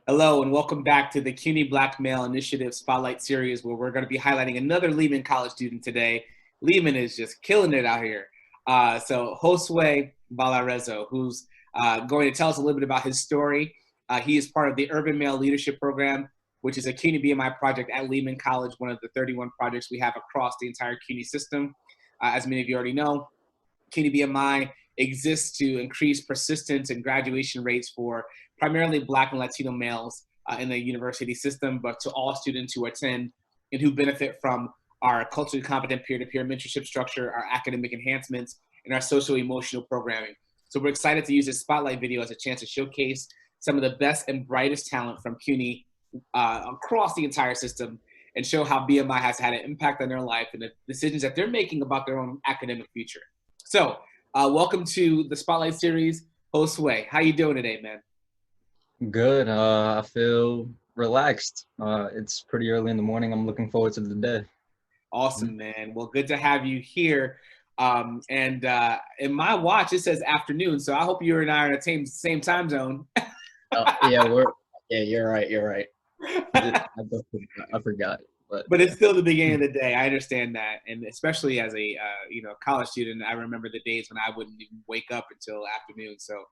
Hello and welcome back to the CUNY Black Male Initiative Spotlight Series, where we're going to be highlighting another Lehman College student today. Lehman is just killing it out here. So Josue Valarezo, who's going to tell us a little bit about his story. He is part of the Urban Male Leadership Program, which is a CUNY BMI project at Lehman College, one of the 31 projects we have across the entire CUNY system. As many of you already know, CUNY BMI exists to increase persistence and graduation rates for primarily Black and Latino males in the university system, but to all students who attend and who benefit from our culturally competent peer-to-peer mentorship structure, our academic enhancements, and our social-emotional programming. So we're excited to use this spotlight video as a chance to showcase some of the best and brightest talent from CUNY across the entire system and show how BMI has had an impact on their life and the decisions that they're making about their own academic future. So welcome to the Spotlight Series. Josue, how you doing today, man? Good. I feel relaxed. It's pretty early in the morning. I'm looking forward to the day. Awesome, man. Well, good to have you here. And in my watch, it says afternoon, so I hope you and I are in the same time zone. Yeah, you're right. You're right. I forgot. But it's still the beginning of the day. I understand that, and especially as a college student, I remember the days when I wouldn't even wake up until afternoon. So,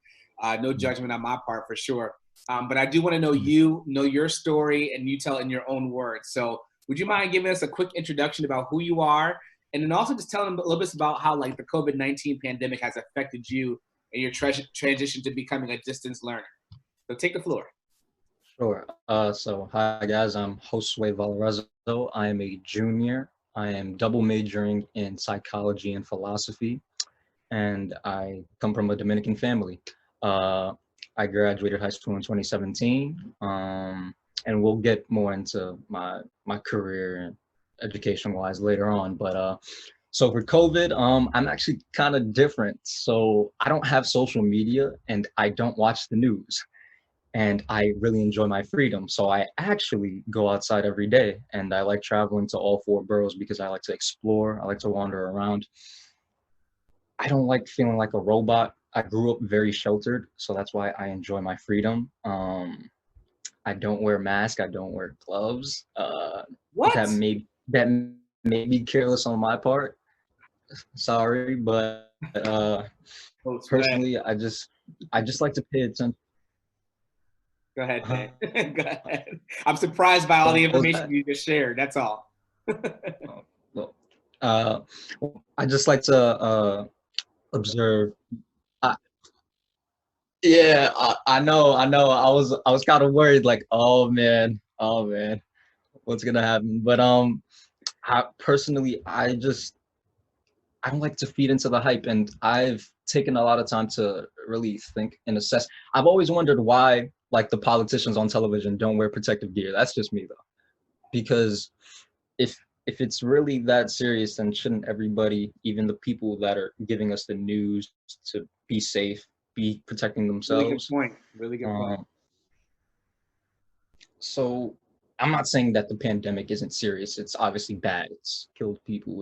no judgment on my part for sure. But I do want to know your story, and you tell it in your own words. So, would you mind giving us a quick introduction about who you are, and then also just telling them a little bit about how like the COVID-19 pandemic has affected you and your transition to becoming a distance learner. So, take the floor. Sure. So hi guys, I'm Josue Valarezo. I am a junior. I am double majoring in psychology and philosophy, and I come from a Dominican family. I graduated high school in 2017, and we'll get more into my career and education-wise later on. But so for COVID, I'm actually kind of different. So I don't have social media, and I don't watch the news, and I really enjoy my freedom. So I actually go outside every day, and I like traveling to all four boroughs because I like to explore. I like to wander around. I don't like feeling like a robot. I grew up very sheltered, so that's why I enjoy my freedom. I don't wear masks. I don't wear gloves. What? That may be careless on my part. Sorry, but Josue. personally, I just like to pay attention. Go ahead, man. Go ahead. I'm surprised by all the What was information that? you just shared. That's all. Oh, well, uh, I just like to observe. I, yeah, I know, I know. I was kind of worried, like, oh man, what's gonna happen? But I personally, I don't like to feed into the hype, and I've taken a lot of time to really think and assess. I've always wondered why, like, the politicians on television don't wear protective gear. That's just me though, because if if it's really that serious, then shouldn't everybody, even the people that are giving us the news to be safe, be protecting Really good themselves? point. Really good point. Um, so I'm not saying that the pandemic isn't serious. It's obviously bad. It's killed people.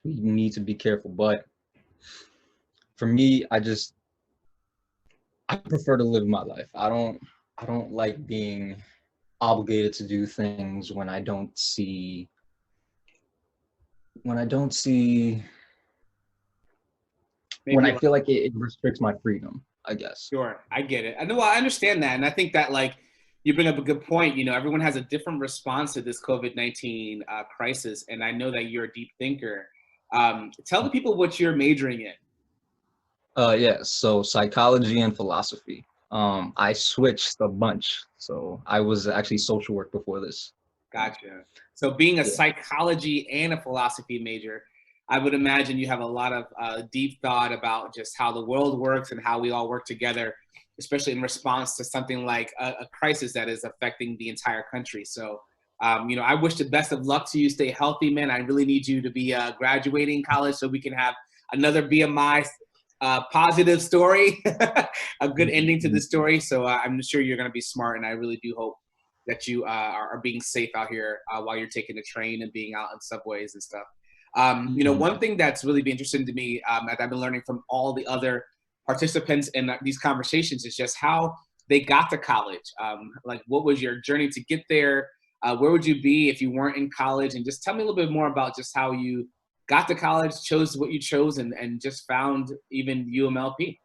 We need to be careful. But for me, I prefer to live my life. I don't like being obligated to do things when I don't see when Maybe I feel like it restricts my freedom, I guess. sure. I get it. I know. I understand that, and I think that like you bring up a good point. You know, everyone has a different response to this COVID-19 crisis, and I know that you're a deep thinker. Tell the people what you're majoring in. Yeah, so psychology and philosophy. I switched a bunch. So I was actually social work before this. Um, Gotcha. So being a yeah. psychology and a philosophy major, I would imagine you have a lot of deep thought about just how the world works and how we all work together, especially in response to something like a crisis that is affecting the entire country. So, I wish the best of luck to you. Stay healthy, man. I really need you to be graduating college so we can have another BMI positive story, a good ending to the story. So I'm sure you're going to be smart, and I really do hope that you are being safe out here while you're taking the train and being out in subways and stuff. Mhm. One thing that's really been interesting to me that I've been learning from all the other participants in these conversations is just how they got to college. Like, what was your journey to get there? Where would you be if you weren't in college? And just tell me a little bit more about just how you got to college, chose what you chose, and just found even UMLP.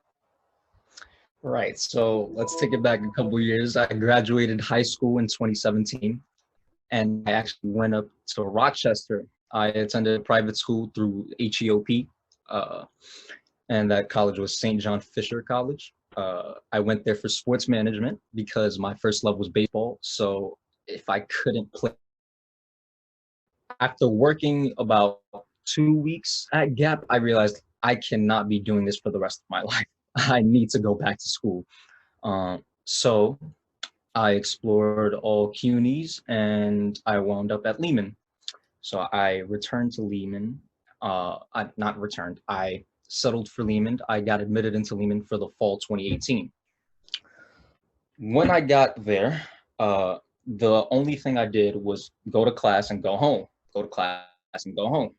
Right. So let's take it back a couple years. I graduated high school in 2017, and I actually went up to Rochester. I attended a private school through HEOP, uh, and that college was St. John Fisher College. I went there for sports management because my first love was baseball. So if I couldn't play, after working about 2 weeks at Gap, I realized I cannot be doing this for the rest of my life. I need to go back to school. So I explored all CUNYs and I wound up at Lehman. So I returned to Lehman. I not returned. I settled for Lehman. I got admitted into Lehman for the fall 2018. When I got there, the only thing I did was go to class and go home. Go to class and go home.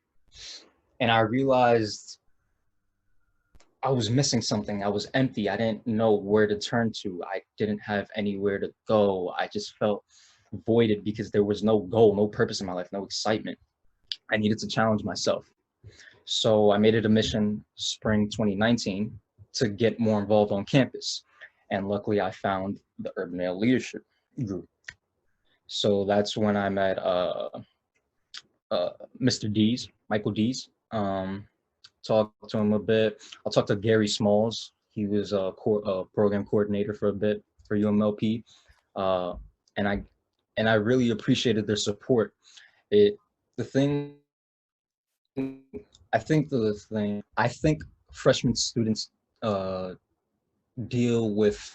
And I realized I was missing something. I was empty. I didn't know where to turn to. I didn't have anywhere to go. I just felt voided because there was no goal, no purpose in my life, no excitement. I needed to challenge myself. So I made it a mission spring 2019 to get more involved on campus. And luckily I found the Urban Male Leadership group. So that's when I met Mr. Dees, Michael Dees. Talked to him a bit. I'll talk to Gary Smalls. He was a program coordinator for a bit for UMLP, uh, and I really appreciated their support. It the thing I think freshman students uh, deal with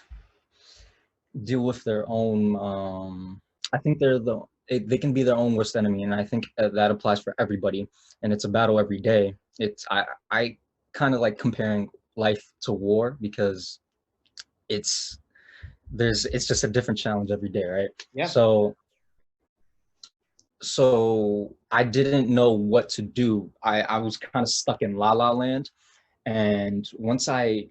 their own. I think they can be their own worst enemy, and I think that applies for everybody. And it's a battle every day. I kind of like comparing life to war because it's it's just a different challenge every day, right? Yeah. So I didn't know what to do. I was kind of stuck in la la land. And once I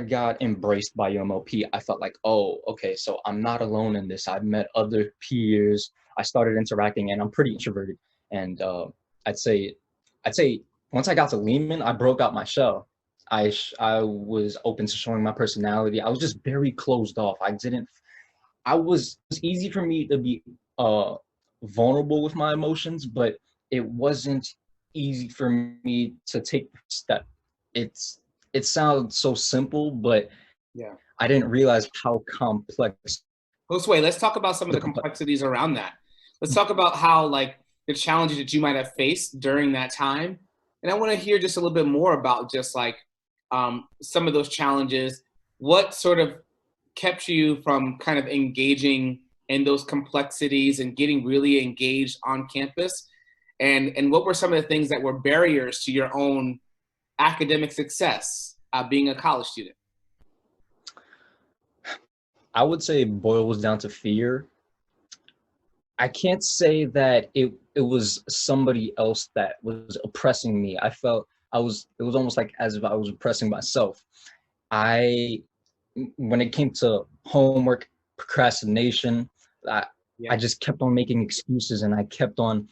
got embraced by UMLP, I felt like, oh, okay, so I'm not alone in this. I've met other peers. I started interacting, and I'm pretty introverted. And I'd say, I'd say once I got to Lehman, I broke out my shell. I was open to showing my personality. I was just very closed off. I didn't. It was easy for me to be uh, vulnerable with my emotions, but it wasn't easy for me to take the step. It's it sounds so simple, but Yeah. I didn't realize how complex Josue, let's talk about some of the the complex. complexities around that. Let's talk about how, like, the challenges that you might have faced during that time. And I want to hear just a little bit more about just like some of those challenges. What sort of kept you from kind of engaging in those complexities and getting really engaged on campus? And what were some of the things that were barriers to your own academic success being a college student? I would say it boils down to fear. I can't say that it was somebody else that was oppressing me. I felt it was almost like as if I was oppressing myself. I when it came to homework, procrastination, I, I Yeah. just kept on making excuses, and I kept on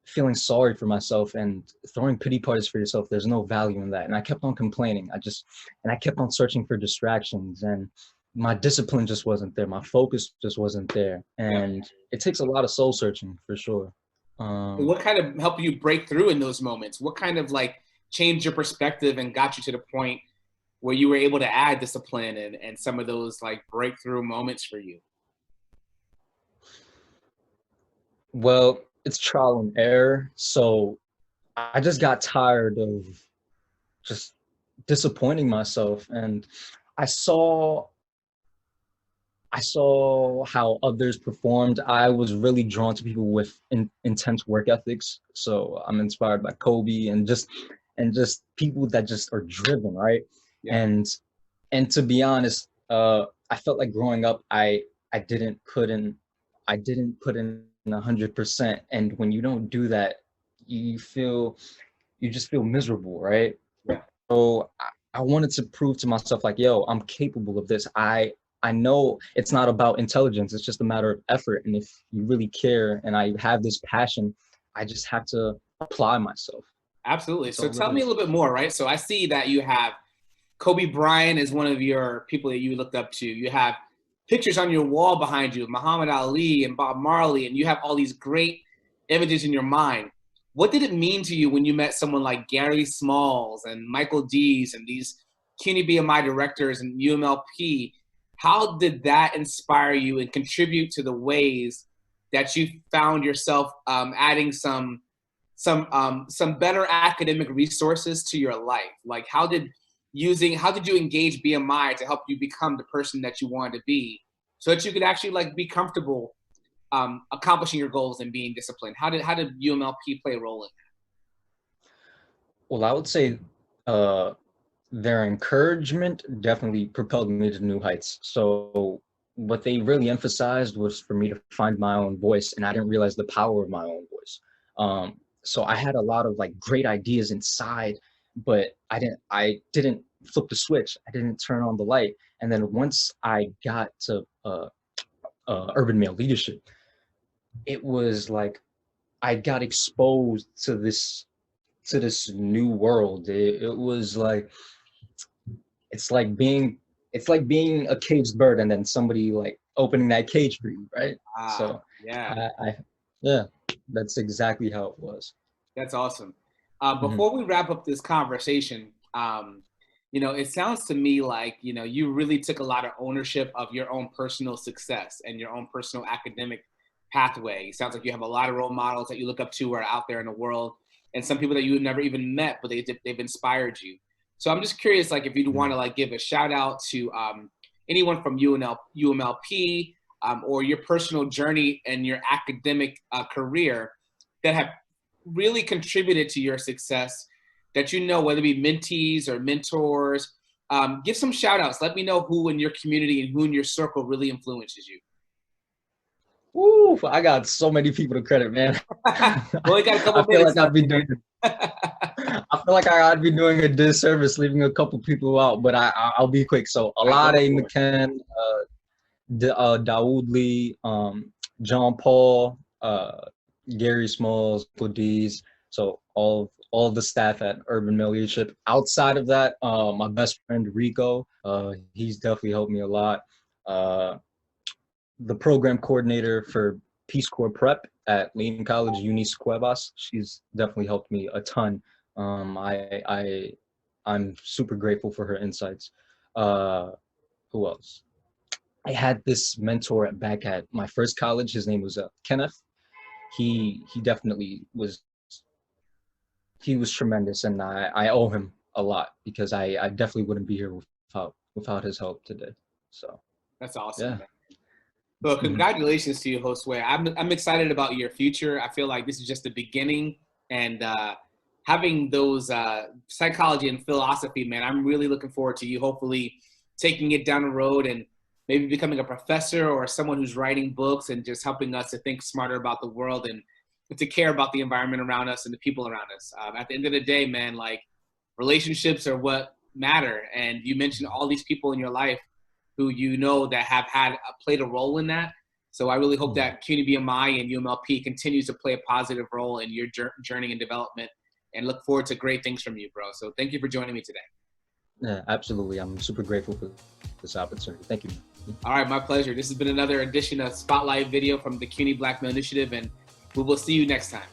feeling sorry for myself and throwing pity parties for yourself. There's no value in that. And I kept on complaining. I kept on searching for distractions, and my discipline just wasn't there. My focus just wasn't there. Yeah. And it takes a lot of soul searching for sure. What kind of helped you break through in those moments? What kind of like changed your perspective and got you to the point where you were able to add discipline and some of those like breakthrough moments for you? Well, it's trial and error. So I just got tired of just disappointing myself. And I saw I saw how others performed. I was really drawn to people with intense work ethics. So I'm inspired by Kobe and just people that just are driven, right? Yeah. And and to be honest, I felt like growing up, I didn't put in I didn't put in 100%. And when you don't do that, you feel you just feel miserable, right? Yeah. So I wanted to prove to myself like, yo, I'm capable of this. I know it's not about intelligence. It's just a matter of effort. And if you really care and I have this passion, I just have to apply myself. Absolutely. That's So all it tell me a is. little bit more, right? So I see that you have Kobe Bryant is one of your people that you looked up to. You have pictures on your wall behind you, Muhammad Ali and Bob Marley, and you have all these great images in your mind. What did it mean to you when you met someone like Gary Smalls and Michael Dees and these CUNY BMI directors and UMLP? How did that inspire you and contribute to the ways that you found yourself adding some better academic resources to your life? Like how did you engage BMI to help you become the person that you wanted to be so that you could actually like be comfortable accomplishing your goals and being disciplined? How did UMLP play a role in Well, I would say their encouragement definitely propelled me to new heights. So what they really emphasized was for me to find my own voice, and I didn't realize the power of my own voice. So I had a lot of like great ideas inside, but I didn't flip the switch. I didn't turn on the light. And then once I got to urban male leadership, it was like I got exposed to this new world. It was like it's like being it's like being a caged bird and then somebody like opening that cage for you, right? Ah, So yeah, I yeah, that's exactly how it was. that's awesome. Hmm. Before we wrap up this conversation, it sounds to me like, you really took a lot of ownership of your own personal success and your own personal academic pathway. It sounds like you have a lot of role models that you look up to who are out there in the world and some people that you never even met, but they've inspired you. So I'm just curious, like, if you'd want to like give a shout out to anyone from UMLP, or your personal journey and your academic career that have really contributed to your success that whether it be mentees or mentors. Give some shout outs. Let me know who in your community and who in your circle really influences you. Ooh, I got so many people to credit, man. We only got a couple I feel minutes like I'd left. be doing I feel like I'd be doing a disservice leaving a couple people out, but I'll be quick. So I go Alade for it. McCann, Daoud Lee, John Paul, Gary Smalls, Dees. So all the staff at Urban Mill Leadership. Outside of that, my best friend Rico, he's definitely helped me a lot. Uh, the program coordinator for Peace Corps Prep at Lane College, Eunice Cuevas, she's definitely helped me a ton. I'm super grateful for her insights. Who else? I had this mentor back at my first college. His name was Kenneth. He definitely was he was tremendous, and I owe him a lot because I definitely wouldn't be here without his help today. So That's awesome, yeah. man. Well, Hmm. congratulations to you, Josue. I'm excited about your future. I feel like this is just the beginning, and having those psychology and philosophy, man. I'm really looking forward to you. Hopefully, taking it down the road and maybe becoming a professor or someone who's writing books and just helping us to think smarter about the world and to care about the environment around us and the people around us. At the end of the day, man, like relationships are what matter. And you mentioned all these people in your life who that have played a role in that. So I really hope that CUNY BMI and UMLP continues to play a positive role in your journey and development, and look forward to great things from you, bro. So thank you for joining me today. Yeah, absolutely. I'm super grateful for this opportunity. Thank you. All right, my pleasure. This has been another edition of Spotlight Video from the CUNY Black Male Initiative, and we will see you next time.